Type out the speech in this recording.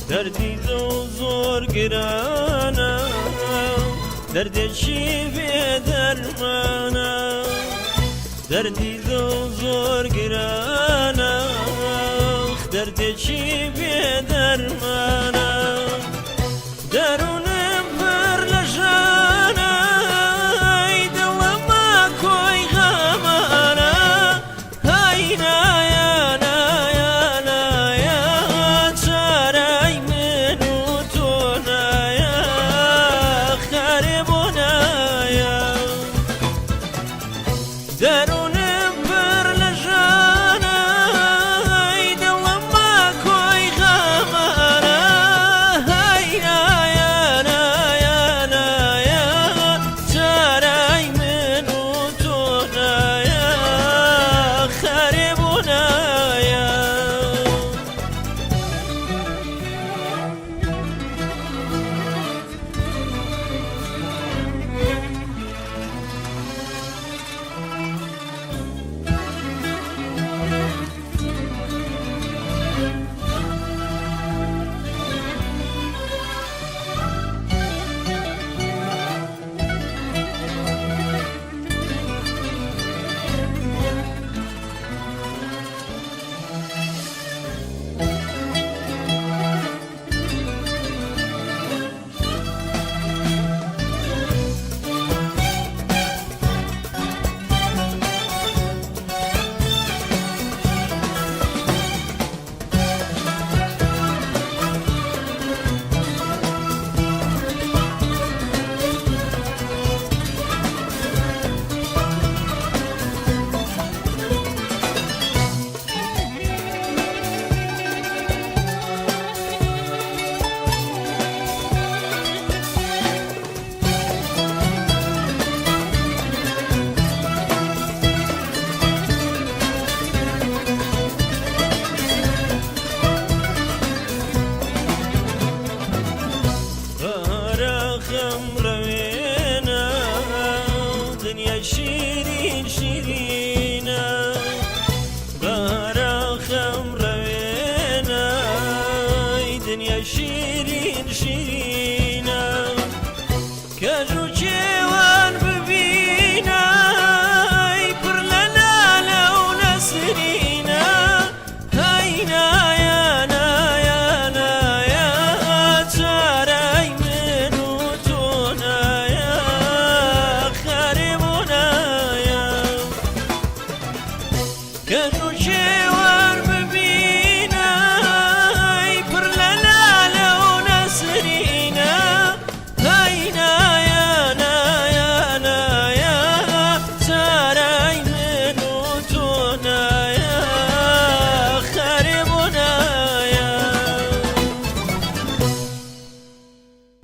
دردی زور گرانه دردشی به درمانه دردی زور گرانه دردشی به درمانه درونم پر لجانه دلم کوی غمانه های نایانه درونم پر لجانه دلم کوی غمانه های نایانه چارای من و تو نایا خربونایا شیرین شیرینه براخم روینه دنیا شیرین شیرینه کجو جوان ببینه پر للاله و نسرینه های نایا نایا نایا چارای من و تو نایا کجو جوان ببینه پر للاله و نسرینه های نایا نایا نایا چارای من و تو نایا